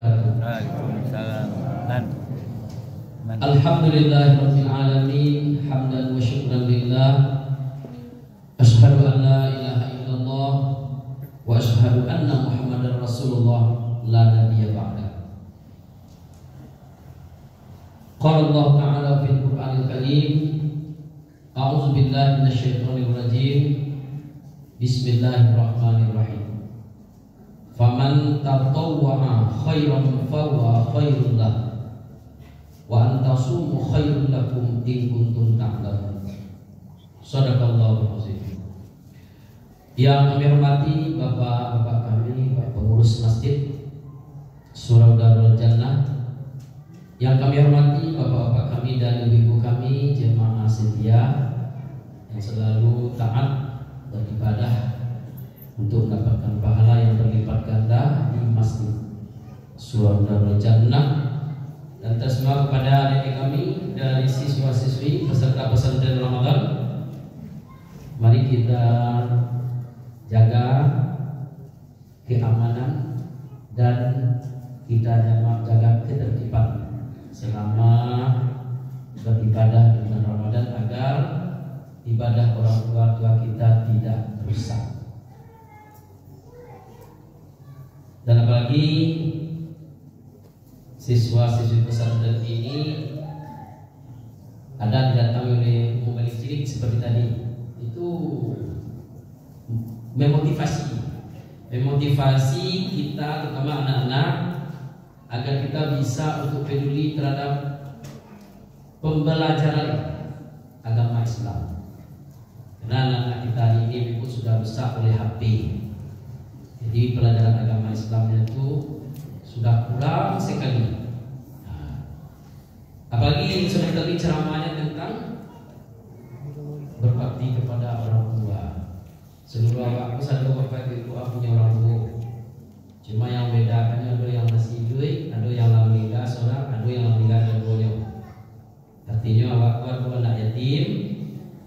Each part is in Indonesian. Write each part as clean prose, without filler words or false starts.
Waalaikumsalam. Alhamdulillahirabbil alamin, hamdan wa syukran lillah. Asyhadu an la ilaha illallah wa asyhadu anna Muhammadar Rasulullah la nabiyya ba'da. Qala Allah Ta'ala fil Qur'anil Karim, a'udzu billahi minasyaitonir rajim. Bismillahirrahmanirrahim. Faman tatawwa'a khairan fahuwa khairul lahu wa an tasumu khairul lakum in kuntum ta'lamun. Shadaqallahu azim. Yang kami hormati bapak-bapak kami, Pak pengurus masjid Surau Darul Jannah. Yang kami hormati bapak-bapak kami dan ibu-ibu kami jemaah setia yang selalu taat beribadah untuk mendapatkan pahala yang berlipat ganda di masjid Surau Darul Jannah. Dan tersemua kepada adik kami dari siswa-siswi peserta pesantren Ramadan, mari kita jaga keamanan dan kita jaga ketertiban selama beribadah di bulan Ramadan agar ibadah orang tua kita tidak rusak. Dan apalagi siswa-siswi pesantren ini ada didatangi oleh pemilik cilik seperti tadi, itu memotivasi kita terutama anak-anak agar kita bisa untuk peduli terhadap pembelajaran agama Islam. Karena anak-anak kita ini memang sudah besar oleh HP, jadi pelajaran agama Islamnya itu sudah kurang sekali. Apalagi seperti tadi ceramahnya tentang berbakti kepada orang tua. Seluruh awakku satu bapak ibu punya orang tua. Cuma yang bedakannya ada yang masih hidup, ada yang meninggal seorang, ada yang meninggal dua-duanya. Artinya awakku ada anak yatim,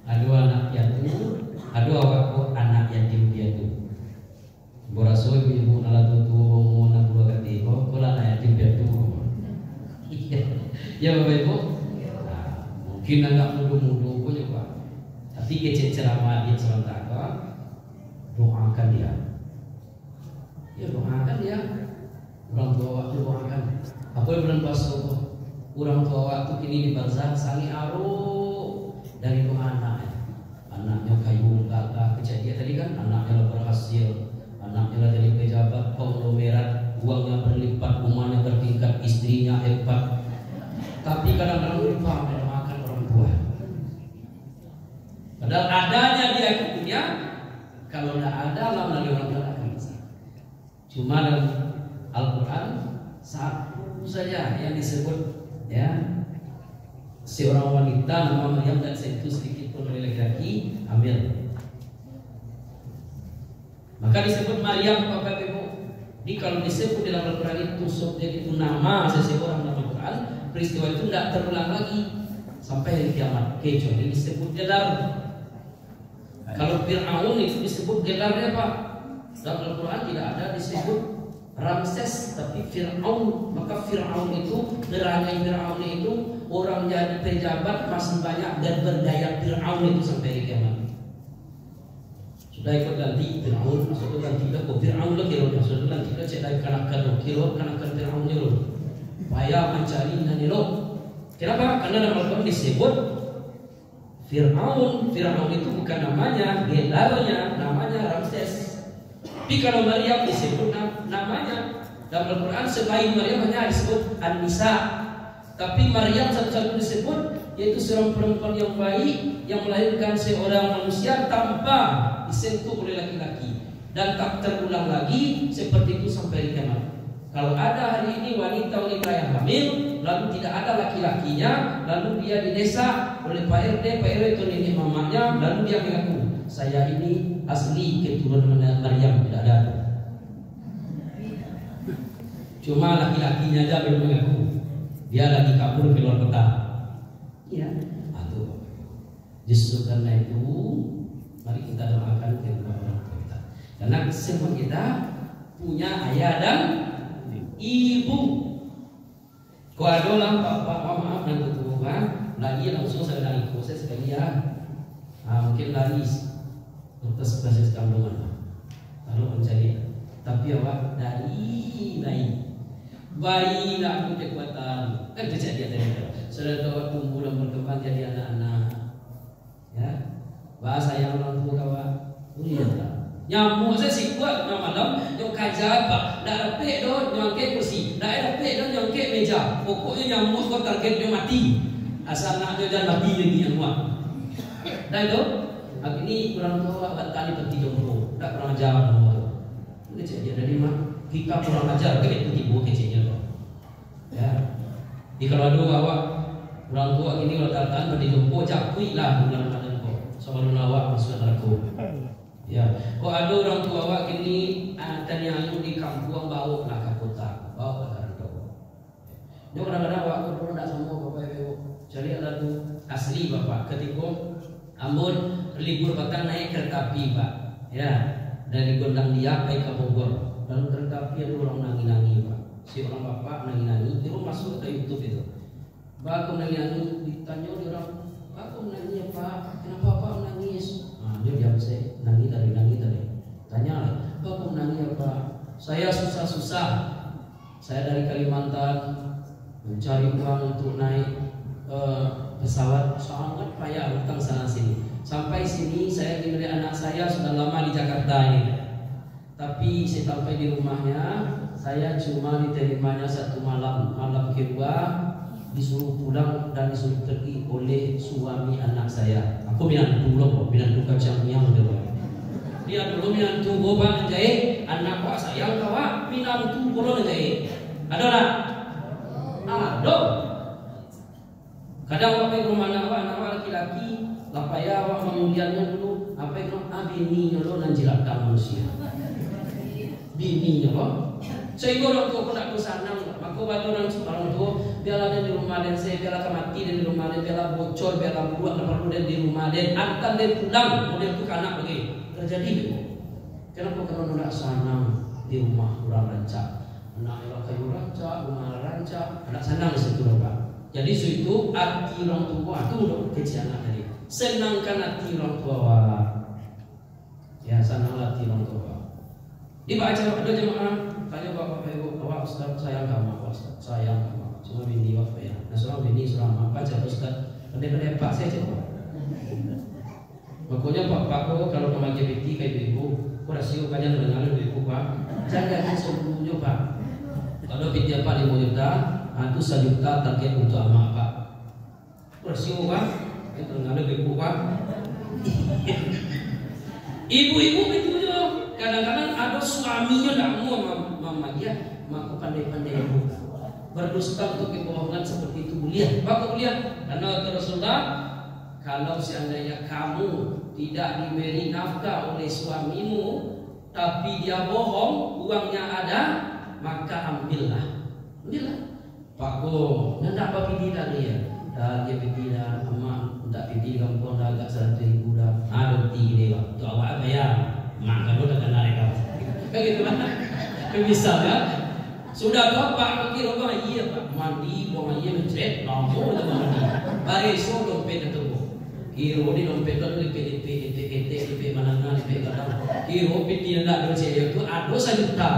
ada anak piatu, ada awakku anak yatim piatu. Boraso ibu nala tutu mau dua kali, kau anak yatim piatu. Ya Bapak Ibu, nah, mungkin agak mudu-mudu pun juga. Tapi kecil ceramah dia sementara, doakan dia. Ya doakan dia. Orang tua waktu doakan. Apa yang bulan puasa? Orang tua waktu kini di barzakh sangi aru dari doa anaknya. Anaknya kayu gagah kejadian tadi kan, anaknya berhasil, anaknya jadi pejabat konglomerat, uangnya berlipat, rumahnya bertingkat, istrinya hebat. Tapi kadang-kadang lupa mendoakan orang tua. Padahal adanya dia punya, kalau tidak ada lah melalui orang tua akan bisa. Cuma dalam Al-Quran satu saja yang disebut, ya, seorang wanita nama Maryam dan itu sedikit pun oleh laki-laki hamil. Maka disebut Maryam, Bapak Ibu. Jadi kalau disebut dalam Al-Quran itu subjek itu nama seseorang dalam Al-Quran, peristiwa itu tidak terulang lagi sampai hari kiamat, kecuali disebut gelar. Kalau Fir'aun itu disebut gelarnya Pak. Dalam Al-Quran tidak ada disebut Ramses, tapi Fir'aun. Maka Fir'aun itu, gerangan Fir'aun itu orang jadi pejabat masih banyak dan berdaya Fir'aun itu sampai hari kiamat. Sudah ikut ganti Fir'aun, sudah ganti kok Fir'aun lagi loh, sudah ganti cek dari kanak-kanak kilo, kanak-kanak Fir'aun loh. Payah mencari nanti loh. Kenapa? Karena dalam Al-Quran disebut Fir'aun. Fir'aun itu bukan namanya, gelarnya namanya Ramses. Tapi kalau Maryam disebut namanya dalam Al-Quran, selain Maryam hanya disebut An-Nisa. Tapi Maryam satu-satu disebut, yaitu seorang perempuan yang baik yang melahirkan seorang manusia tanpa disentuh oleh laki-laki dan tak terulang lagi seperti itu sampai kiamat. Kalau ada hari ini wanita-wanita yang hamil, lalu tidak ada laki-lakinya, lalu dia di desa oleh Pak RT itu nenek mamanya, lalu dia mengaku, saya ini asli keturunan Maryam, tidak ada. Cuma laki-lakinya aja belum mengaku, dia lagi kabur ke luar kota. Iya, aduh. Justru karena itu, mari kita doakan kedua orang tua kita. Karena semua kita punya ayah dan ibu. Kau ada lah bapak, maaf dan tutup kan, lagi langsung saya lari proses sekalian. Mungkin lari untuk proses kandungan, lalu mencari. Tapi awak dari bayi nak aku kekuatan, kan kejadian tadi. Sudah tahu tumbuh dan berkembang jadi anak-anak, ya. Bahasa yang orang tua kawan, lihat tak? Nyamuk saya sih kuat malam, yang kajar apa? Dah dapat do nyangkut kursi, dah dapat do nyangkut meja. Pokoknya nyamuk kau target dia mati. Asal nak dia jangan mati lagi yang kuat. Dah itu, ini orang tua buat tali peti jompo, tak kurang ajar nomor. Kecil dari mana? Kita kurang ajar, kan itu tibu kecilnya loh. Ya, di kalau ada awak orang tua ini kalau datang peti jompo, cakui lah bulan Ramadan kau. Sebelum awak masuk neraka. Ya, kok ada orang tua awak kini dan yang di kampung bau lah ke kota, bau lah ke kota. Dia kadang-kadang awak pun tidak sama bapak ibu. Jadi ada tu asli bapak ketika Ambon libur petang naik kereta api pak, ya dari Gondang dia naik ke Bogor. Lalu kereta api ada orang nangi-nangi pak. Si orang bapak nangi-nangi, dia masuk ke YouTube itu. Pak aku nangi-nangi, ditanya dia orang, aku menangis pak, kenapa pak menangis? Dia diam saya, nangis tadi. Tanya, Bapak menangis apa? Saya susah-susah. Saya dari Kalimantan mencari uang untuk naik pesawat, sangat payah hutang sana sini. Sampai sini saya dimiliki anak saya sudah lama di Jakarta ini. Tapi sampai di rumahnya, saya cuma diterimanya 1 malam. Malam kedua disuruh pulang dan disuruh pergi oleh suami anak saya. Aku minantu loh, minantu kacang yang dulu. Dia dulu minantu gobang jahit, anak wak sayang kawak minantu bolong jahit. Ada lah? Ada. Kadang waktu ke rumah anak wak laki-laki, lapaya wak menguliannya dulu. Apa itu? Bininya lo nanjilatkan manusia. Bininya lo. Sehingga orang tua pun aku sanang, maka waktu orang tua biarlah dia di rumah dan saya biarlah mati dan di rumah dan biarlah bocor, biarlah buat perlu dan di rumah dan akan dia pulang kemudian itu anak lagi terjadi itu. Kenapa kalau tidak sanang di rumah orang rancak, anak yang kayu rancak, rumah rancak, anak sanang di situ pak. Jadi itu hati orang tua itu udah kecil anak tadi. Senangkan hati orang tua, ya senang hati orang tua. Dibaca ada jemaah. Tanya bapak ibu, awak Ustaz sayang kamu, Ustaz sayang kamu. Cuma bini bapak ya. Nah seorang bini seorang apa aja Ustaz. Pendek-pendek pak saya coba. Pokoknya bapakku kalau ke LGBT kayak ibu, aku rasio banyak dengar ibu pak. Jangan sebelumnya pak. Kalau pinjam pak 5 juta, itu 1 juta target untuk amak pak. Aku rasio pak, itu dengar ibu pak. Ibu-ibu itu juga kadang-kadang ada suaminya tidak mau mama dia, maka pandai-pandai ibu berdusta untuk kebohongan seperti itu mulia. Maka mulia karena Rasulullah, kalau seandainya kamu tidak diberi nafkah oleh suamimu, tapi dia bohong, uangnya ada, maka ambillah. Pak Go, tidak apa tidak dia. Dah dia tidak, emak tak pergi kampung dah agak 100 ribu dah. Ada tinggi dia, tu awak apa ya? Mak kamu dah kena rekam. Kan gitu kan? Misalnya sudah bapak pergi rumah iya pak mandi buang iya mencret lama itu mandi. Barisnya dompet itu. Kiro di dompet itu DP manangan DP kadang. Kiro piti nak dompet itu ada 1 juta.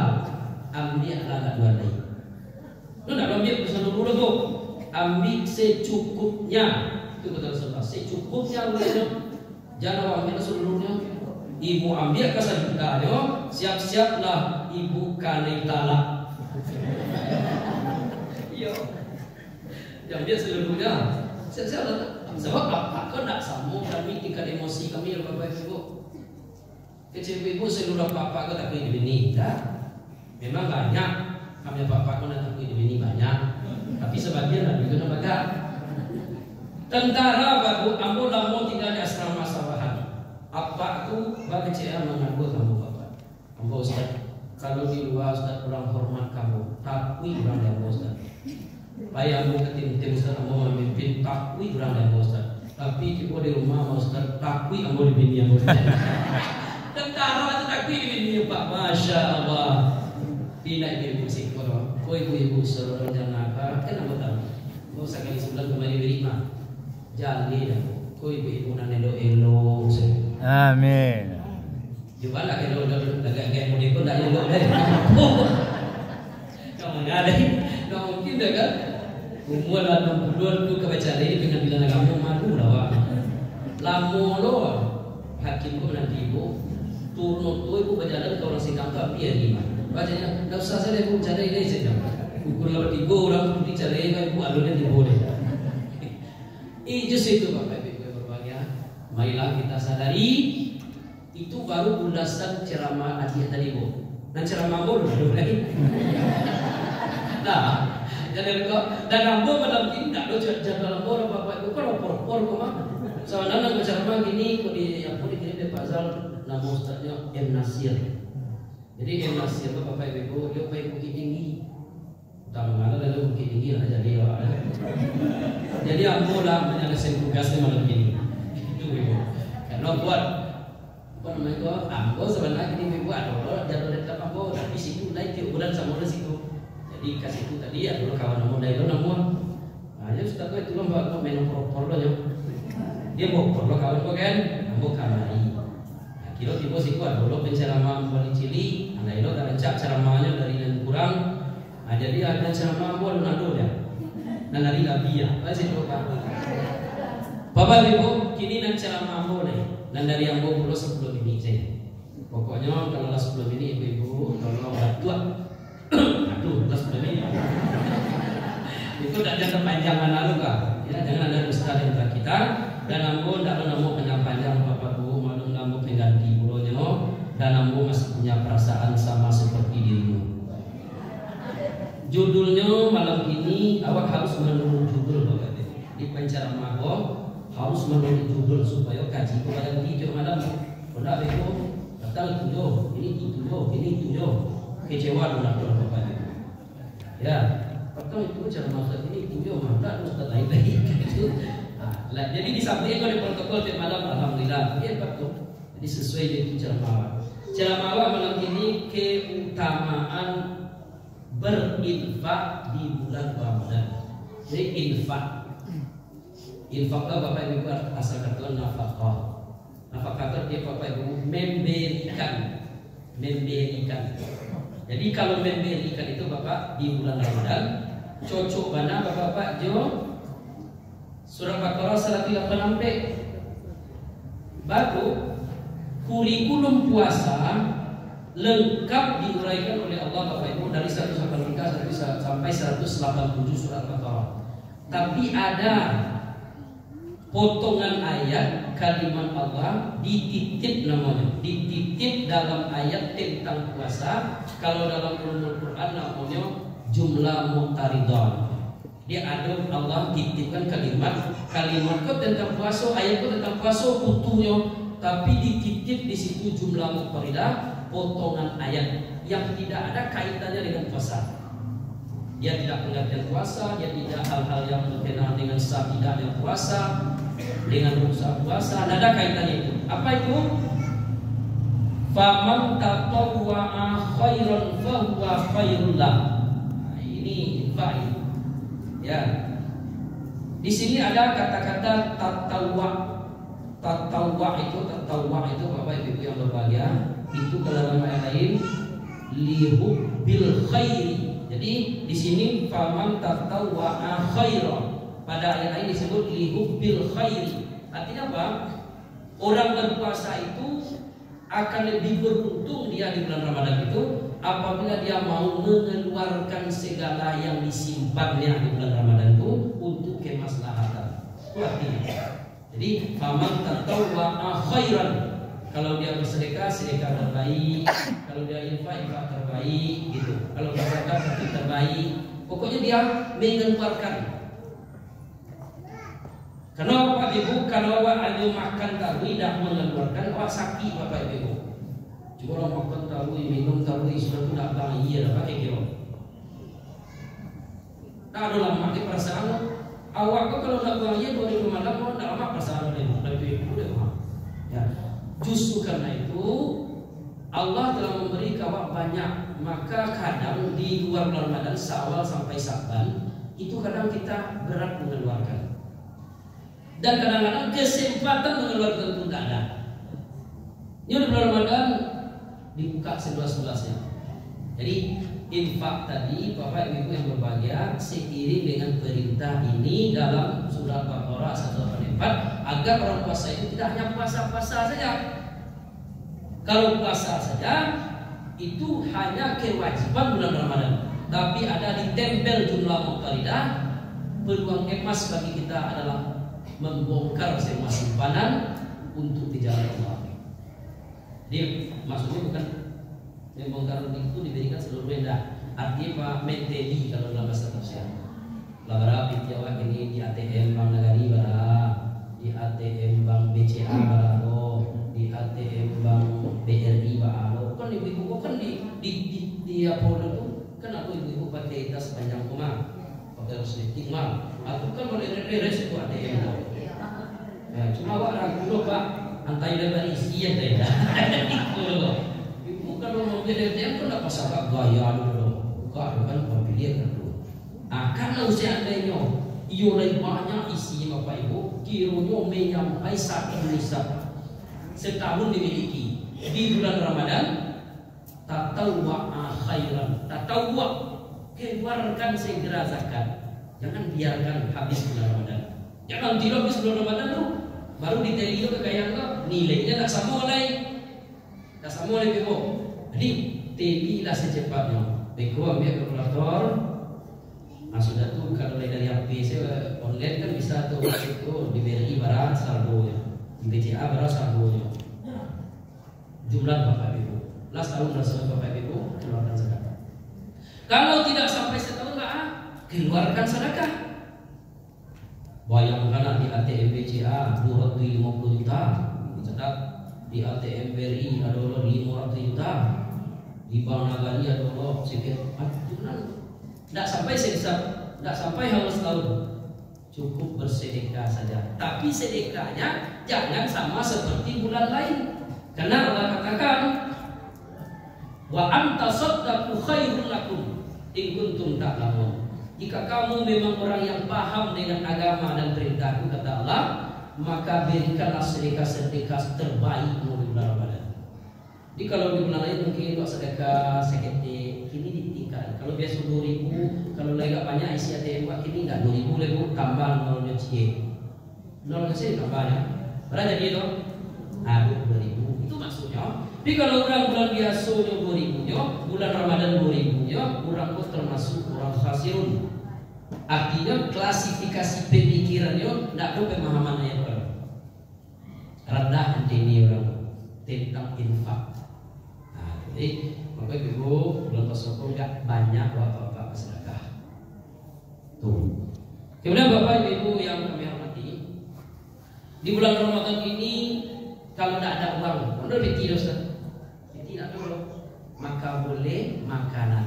Ambil agak 2 lagi. Lu nak ambil seluruh tu. Ambil secukupnya. Itu kata Rasulullah, secukupnya jangan ambil seluruhnya. Ibu ambil ke 1 juta yo, siap-siaplah ibu kali talak. Yo. Ambil seluruhnya. Siap-siaplah. Sebab apa kau nak sambung kami tingkat emosi kami ya Bapak Ibu. Kecil ibu seluruh bapak kau tak pergi ini, dah. Memang banyak kami bapak kau nak pergi ini banyak. Tapi sebagian lah juga nampak. Tentara baru ambo lamo tinggal di asrama sawahan. Apa aku bagi cea mengaku kamu bapak. Ambo Ustaz, kalau di luar Ustaz kurang hormat kamu, takui kurang yang Ustaz. Bayang ambo ketim Ustaz ambo memimpin takui kurang yang Ustaz. Tapi kita di rumah mau Ustaz takui ambo di bini ambo. Tentara itu takui di bini Pak. Masya Allah. Tidak diri musik korang. Kau ibu-ibu saudara jangan apa, kan apa tahu? Kau sekali sebulan kembali beri mah, jangan dah. Kau ibu-ibu nane do elo. Amin. Coba lah kalau agak kayak mau ikut tak elok deh. Kamu ada, nggak mungkin dah kan? Umur 60 tu kebaca ini dengan bilang kamu malu lah wah. Lamo lo, hakim ko nanti ibu turun tu ibu berjalan ke orang sidang tu biar lima. Bacanya, dah usah saya ibu cari ini saja. Ukur lewat tiga orang pun dicari ibu alurnya diboleh. Just itu bapak ibu yang berbahagia. Marilah kita sadari itu baru ulasan ceramah adik tadi bu. Dan ceramah bu dulu lagi. Nah. Dan ambo malam ini tak ada jaga lapor bapak ibu kan lapor koma. Soalnya ceramah gini kok di aku dikirim dari Pak Zal nama ustaznya M Nasir. Jadi M Nasir itu bapak ibu dia pakai bukit tinggi. Utama mana lalu bukit tinggi lah jadi lah. Jadi ambo lah menyelesaikan tugasnya malam ini. Itu ibu. Karena buat apa namanya itu ambo sebenarnya ini ibu ada jadwal tetap ambo tapi situ naik tiap bulan sama situ. Jadi kasih itu tadi ya dulu kawan namun dari lo namun, aja sudah kau itu lo bawa minum propor lo ya, dia bawa lo kawan kau kan, ambo kamari, kilo tiba situ ada lo penceramah balik cili, anak lo dah rencak ceramahnya dari yang kurang, jadi ada ceramah ambo lo nado ya, dan dari labia, pasti lo kawan. Bapak ibu kini nak ceramah ambo nih, dan dari ambo pulau sebelum ini saya, pokoknya kalau sebelum ini ibu kalau tua. Aduh, kelas ini itu tidak jangan panjangan lalu kak. Ya, jangan ada ustaz yang kita dan ambo tidak mau panjang bapak bu, malu ambo pengganti bulonya dan ambo masih punya perasaan sama seperti dirimu. Judulnya malam ini awak harus menurut judul bapak di penceramah harus menurut judul supaya kaji kepada hijau malam. Kalau beko datang tujuh, ini tujuh. Kecewa dengan bapak ibu. Ya, pertama itu cara maksud ini tujuh mana ustaz lain lagi gitu. Nah, jadi disampaikan oleh protokol tiap malam alhamdulillah. Ya betul. Jadi sesuai dengan cara mawar. Cara mawar malam ini keutamaan berinfak di bulan Ramadan. Jadi infak. Infaklah bapak ibu asal kata nafkah. Nafkah dia bapak ibu memberikan. Jadi kalau memberikan itu bapak di bulan Ramadan cocok mana bapak Jo surah Baqarah 186 baru kurikulum puasa lengkap diuraikan oleh Allah bapak ibu dari 183 sampai 187 surah Baqarah. Tapi ada potongan ayat kalimat Allah dititip namanya, dititip dalam ayat tentang puasa. Kalau dalam ulumul Quran namanya jumlah muqtaridah. Dia ada Allah titipkan kalimat kok tentang puasa, ayat kok tentang puasa utuhnya, tapi dititip di situ jumlah muqtaridah, potongan ayat yang tidak ada kaitannya dengan puasa. Dia tidak pengertian puasa, dia tidak hal-hal yang berkenaan dengan sah tidaknya puasa, dengan rusak puasa, tidak ada kaitannya itu. Apa itu? Faman tatawwa'a khairan fahuwa khairul lah. Nah, ini infak. Ya. Di sini ada kata-kata tatawwa. Tatawwa itu Bapak Ibu yang berbahagia, itu dalam ayat lain lihubbil khairi. Jadi di sini faman tatawwa'a khairan. Pada ayat lain disebut lihubbil khairi. Artinya apa? Orang berpuasa itu akan lebih beruntung dia di bulan Ramadan itu apabila dia mau mengeluarkan segala yang disimpannya di bulan Ramadan itu untuk kemaslahatan. Itu artinya. Jadi faman tatawwa'a khairan. Kalau dia bersedekah, sedekah terbaik. Kalau dia infak terbaik gitu. Kalau berzakat terbaik. Pokoknya dia mengeluarkan. Karena Bapak Ibu kalau awak ada makan tarwi tidak mengeluarkan awak sakit Bapak Ibu. Cuma orang makan tarwi, minum tarwi sudah tidak bahagia lah pakai kira. Tak ada lama di perasaan awak kau kalau tidak bahagia 2000 malam kau tidak lama perasaan lebih deh. Ya. Justru karena itu Allah telah memberi kawak banyak, maka kadang di luar bulan Ramadan Syawal sampai Syaban itu kadang kita berat mengeluarkan, dan kadang-kadang kesempatan mengeluarkan itu tidak ada. Ini bulan Ramadan dibuka seluas-luasnya. Jadi infak tadi Bapak Ibu yang berbahagia, seiring dengan perintah ini dalam surat Baqarah 184 agar orang puasa itu tidak hanya puasa-puasa saja. Kalau puasa saja itu hanya kewajiban bulan Ramadan, tapi ada ditempel jumlah muqtaridah. Peluang emas bagi kita adalah membongkar semua simpanan untuk di jalan Allah. Jadi maksudnya bukan membongkar itu diberikan seluruhnya, artinya Pak menteli kalau dalam bahasa Indonesia. Labara pitiawa ini di ATM Bank Nagari bara, di ATM Bank BCA bara, di ATM Bank BRI bara. Kan ibu-ibu kan di Apollo itu kan aku ibu-ibu pakai tas panjang rumah, pakai resleting mal, atau kan boleh beres itu ATM itu. Ya, cuma awak ragu loh Pak, antai lebar isi ya tidak. Itu loh. Ibu kalau mau beli ATM kan tidak pasal gaya dulu, bukan kan pembelian kan dulu. Karena usia andainya iyo lebih banyak isinya Bapak Ibu, kironya menyampai 1 nisab setahun dimiliki di bulan Ramadan. Tatawwa khairan, tatawwa keluarkan segera zakat, jangan biarkan habis bulan Ramadan. Jangan tidak habis bulan Ramadan tuh baru ditelio kekayaan lo nilainya tak sama oleh Beko. Jadi telilah secepatnya. Beko ambil kalkulator. Nah sudah tuh kalau dari HP saya online kan bisa tuh itu di BRI barang saldonya, di BCA barang saldonya. Jumlah Bapak Ibu. Last tahun berapa Bapak Ibu keluarkan sedekah. Kalau tidak sampai setahun keluarkan sedekah. Bayangkan di ATM BCA 250 juta, dicatat di ATM BRI ada 500 juta, di Bank Nagari ada sekitar 4 juta. Tidak sampai sekitar, tidak sampai harus tahun, cukup bersedekah saja. Tapi sedekahnya jangan sama seperti bulan lain, karena Allah katakan wa anta saddaqu khairul lakum in kuntum ta'lamun. Jika kamu memang orang yang paham dengan agama dan perintahku, kata Allah, maka berikanlah sedekah-sedekah terbaik di bulan Ramadan. Jadi kalau di bulan lain mungkin buat sedekah seketik, kini ditingkat. Kalau biasa 2.000, kalau lagi gak banyak isi ATM kini enggak 2.000 lagi tambah 0 cie. 0 cie tambahnya. Berapa jadi itu? 2.000. Itu maksudnya. Tapi kalau orang bulan biasa 2.000 bulan Ramadan 2.000 orang pun termasuk orang khasirun. Artinya klasifikasi pemikirannya tidak ada pemahaman yang rendah ini orang tentang infak. Jadi Bapak Ibu bulan puasa enggak banyak bapak-bapak bersedekah. Tuh. Kemudian Bapak Ibu yang kami hormati, di bulan Ramadan ini kalau tidak ada uang, udah ditidur tidak dulu, maka boleh makanan.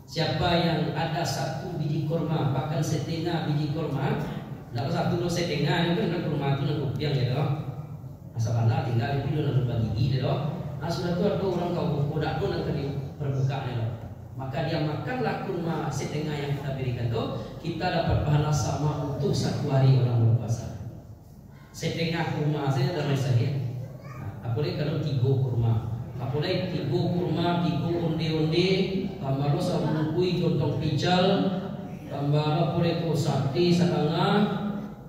Siapa yang ada 1 biji kurma, bahkan setengah biji kurma, tidak 1 do setengah, itu kan kurma itu nak kupiang gitu. Asal anda tinggal itu nak bagi gitu. Nah sudah tu ada orang kau buku, tak tu nak kena perbukaan itu. Maka dia makanlah kurma setengah yang kita berikan tu, kita dapat pahala sama untuk 1 hari orang berpuasa. Setengah kurma saja dalam saya. Apalagi kalau 3 kurma. Apalagi 3 kurma, 3 onde-onde, tambah lo sabun kui, jontong pical, tambah lo boleh tu sate setengah,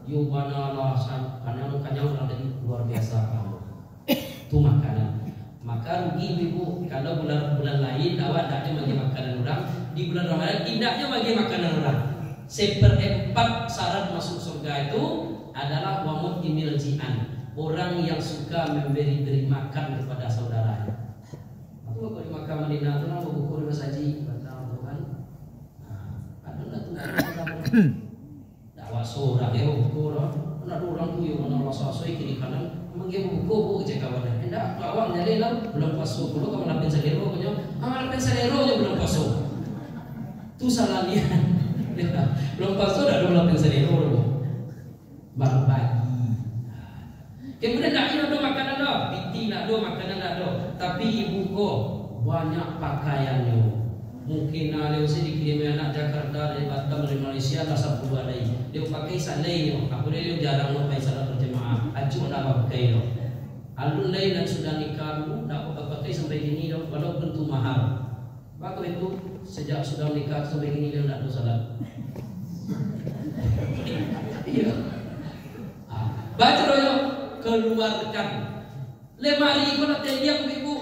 yubana lah kanyang tadi luar biasa kamu. Itu makanan. Maka rugi ibu kalau bulan lain awak tidaknya bagi makanan orang, di bulan Ramadan tidaknya bagi makanan orang. 1/4 syarat masuk surga itu adalah wamut imil ji'an, orang yang suka memberi makan kepada saudaranya. Aku kalau di Makkah Madinah itu nama buku saji kata Tuhan. Ada tu dakwah seorang ya buku orang. Ada orang tu yang mana rasa soi kiri kanan, mengge buku cek kawan. Hendak awak nyari lah belum pasu dulu kamu lapin selero punya. Lapin selero je belum pasu. Tu salah dia. Belum pasu dah belum lapin selero dulu. Baru pagi. Kemudian nak ada makanan makanan dah, piti nak do, makanan nak do. Tapi ibu ko banyak pakaiannya. Mungkin ada usia dikirim anak Jakarta dari Batam dari Malaysia lah 10 hari. Dia pakai salainya. Aku dia jarang pakai salat berjemaah. Acu nak pakai do. Alun lain dan sudah nikah dulu, nak pakai sampai gini do, walaupun tu mahal. Maka itu sejak sudah nikah sampai gini dia nak do salat. Iya. Baca doyo keluarkan. Lemari ko nak tiang ibu.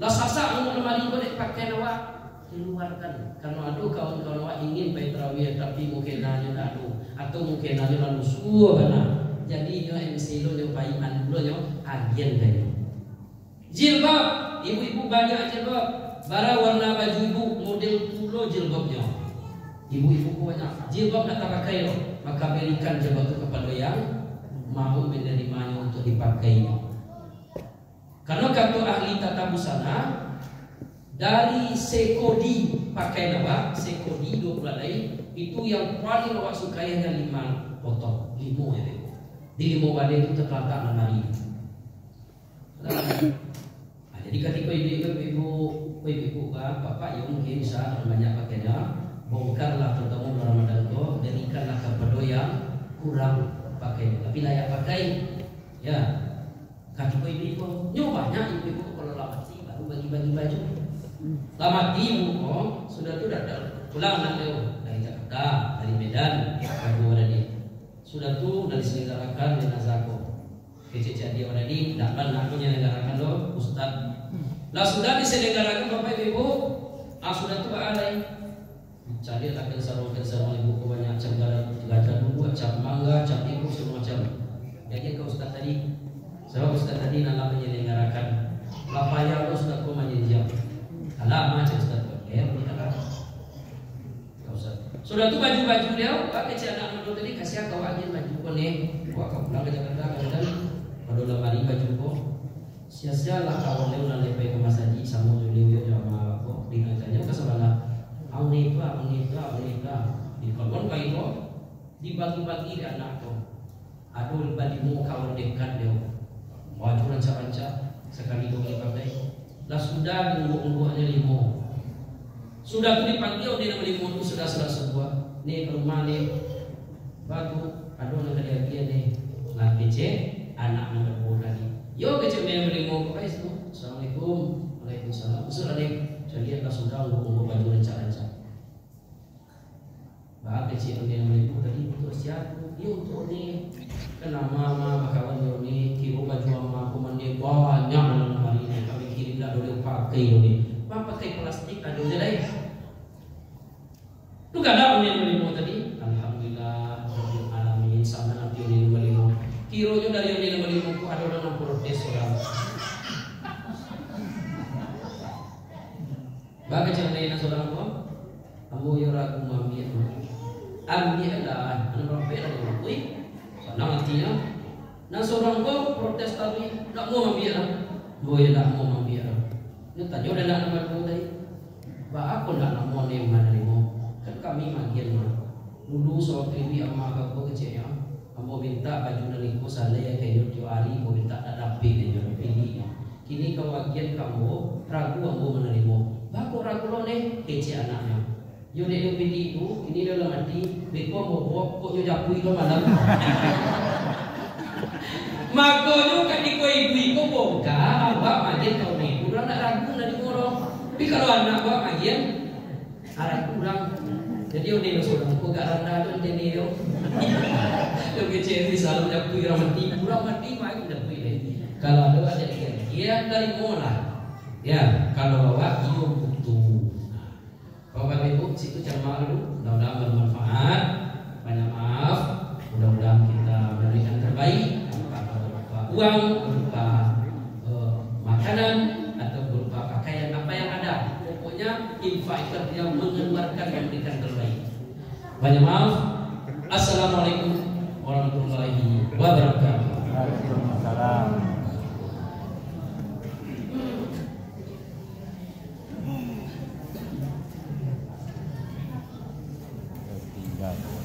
Lah sasa untuk lemari ko dek pakai nawa. Keluarkan. Kalau ada kawan-kawan awak ingin bayi terawih tapi mungkin nanya tak ada atau mungkin nanya lalu suruh kana. Jadi nyo MC lo nyo bayi an lo nyo agen kayo. Jilbab, ibu-ibu banyak jilbab. Bara warna baju ibu model pulo jilbabnya. Ibu-ibu banyak jilbab nak tak pakai lo, maka berikan jilbab itu kepada yang mau menerimanya untuk dipakainya. Karena kata ahli tata busana dari sekodi pakai apa? Sekodi 20 helai itu yang paling awak sukai hanya 5 potong, 5 ya. Di 5 badai itu terletak lemari. Jadi ketika ibu-ibu bapak yang mungkin bisa banyak pakainya, bongkarlah terutama bulan Ramadan itu, berikanlah kepada yang kurang pakai, tapi layak pakai. Ya, ketika ibu-ibu nyobanya ibu-ibu kalau lamati baru bagi-bagi baju. Lama ibu kok sudah tuh datang pulang nanti dari Jakarta, dari Medan, baru ada di sudah tuh dari selenggarakan jenazah kok kececah dia ada di dapat nak menyelenggarakan lo Ustad. Lah sudah diselenggarakan bapak ibu, sudah tuh ada cari akan sarung ibu kok banyak macam gajah dulu, macam mangga, macam ibu semua macam. Jadi ke Ustad tadi, saya Ustad tadi nak menyelenggarakan lapaya lo sudah kok menjadi alah macam Ustaz ya benar. Kau Ustaz. Sudah tu baju-baju dia, pakai celana anak tadi kasih kau angin baju kau ni. Kau pulang ke Jakarta kan pada lemari baju kau. Sia-sia lah kau leu nak lepai ke Mas Haji sama Julio sama kau dinatanya ke sana. Aunita. Di kawan kai kau dibagi-bagi di anak kau. Aduh badimu kawan dekat dia. Baju rancak-rancak sekali dua kali pakai. Lah sudah nunggu hanya 5. Sudah tu dipanggil dia nama 5 tu sudah sebuah. Ni ke rumah ni baru ada nak dia ni. Nah kece anak nak bawa lagi. Yo kece nama 5 guys tu. Assalamualaikum. Waalaikumsalam. Sudah ni jadi dah sudah nunggu baju rancak-rancak. Bah kece dia nama 5 tadi untuk siapa? Yo untuk ni. Kenapa mama kawan yo ni kira baju mama komandi banyak dalam hari ni. Tidak boleh pakai ni. Apa pakai plastik ada je lain. Tu kan ada ni tadi. Alhamdulillah rabbil alamin sama nanti ni nombor 5. Kironya dari ni nombor 5 ku ada orang protes orang. Bagai cara lain seorang tu. Kamu yo ragu ambil. Ambil dah. Anu berapa dah kuih. Sana matinya. Nah seorang tu protes tadi tak mau ambil lah. Boleh tak mau ambil. Dia tanya dah nak nama tu tadi. Ba aku nak nama ni mana ni mo. Kan kami magian mah. Dulu soal kriwi ama aku kecil ya. Kamu minta baju naliku saleh kayu tu hari aku minta tak dapat dia jadi pilih. Kini kau magian kamu ragu kamu menerima. Ba aku ragu lo ni kecil anaknya. Yo dia pilih tu ini dalam hati beko mau kok yo japui lo malam. Makonyo kan di ibu bongkar awak magian kau ni. Kurang nak ragu dari orang. Tapi kalau anak awak magian arah kurang. Jadi oni no seorang ko gak rendah tu jadi yo. Yo kecil selalu japui ramati, kurang mati mai japui ni. Kalau ada dia dari mola. Ya, kalau awak iyo butuh. Bapak Ibu situ cermat dulu. Mudah-mudahan bermanfaat. Banyak maaf. Mudah-mudahan kita memberikan terbaik. Uang berupa makanan atau berupa pakaian apa yang ada. Pokoknya infak yang mengeluarkan yang memberikan terbaik. Banyak maaf. Assalamualaikum warahmatullahi wabarakatuh. Waalaikumsalam. Tinggal.